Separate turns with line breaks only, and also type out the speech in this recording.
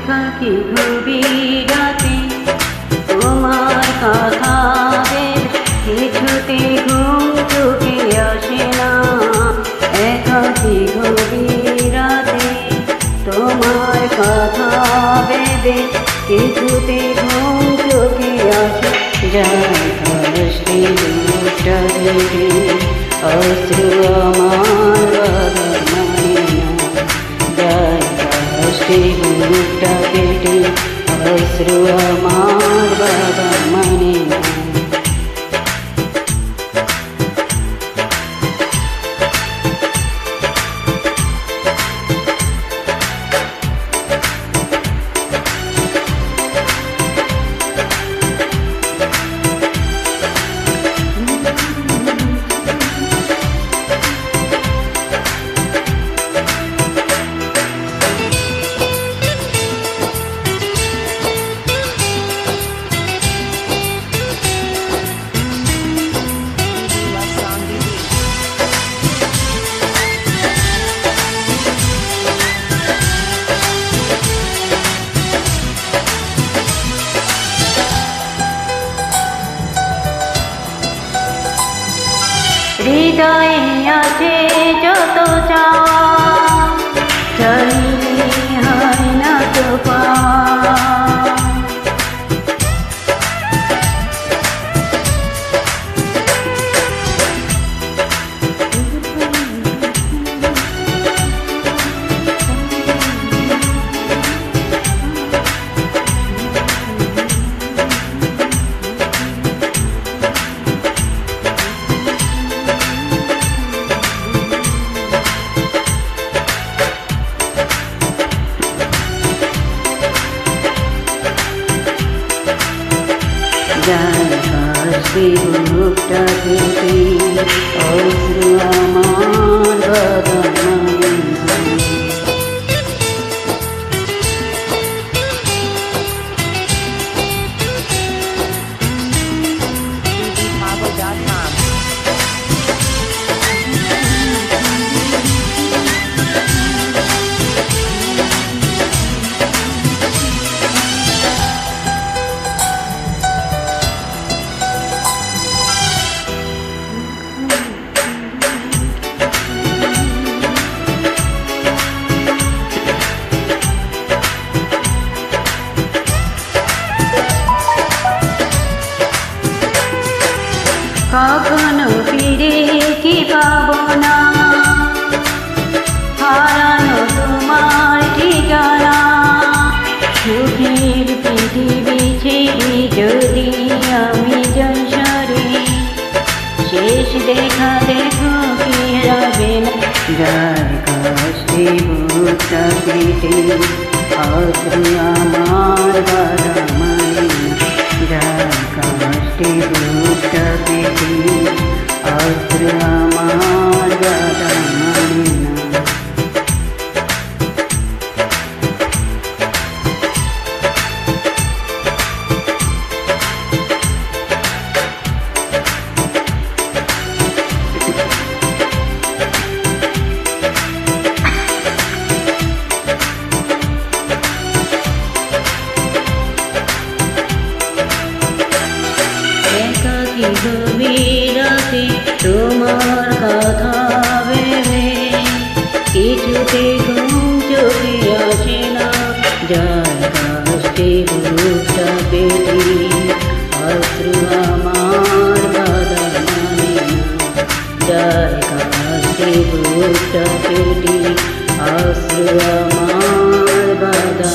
একাকী গভীরাতে তোমার কথা ভেবে কিছুতে ঘুম চোখে আসে না। একাকী গভীরাতে তোমার কথা ভেবে কিছুতে ঘুম চোখে আসে। যায় কষ্টে বুকটা কেটে অশ্রু আমার বাবা মানে না। যায় কষ্টে বুকটা কেটে অশ্রু আমার বাবা মানে না। হৃদয়ে আছে যত চাওয়া চাইলে হয় না তো পাওয়া। যায় কষ্টে বুকটা কেটে অশ্রু আমার বাবা মানে না। কখনো ফিরে কি পাবো না হারানো তোমার ঠিকানা। সুখের পৃথিবী ছেড়ে যদি আমি যাই সরে শেষ দেখা দেখো কি যাবে না। যায় কষ্টে বুকটা কেটে অশ্রু আমার বাবা মানে না। যায় কষ্টে বুকটা কেটে অশ্রু আমার বাবা মানে না। একাকী গভীরাতে তোমার কথা ভেবে কিছুতে ঘুম চোখে আসে না। যায় কষ্টে বুকটা কেটে অশ্রু আমার বাবা মানে না। যায় কষ্টে বুকটা কেটে অশ্রু আমার বাবা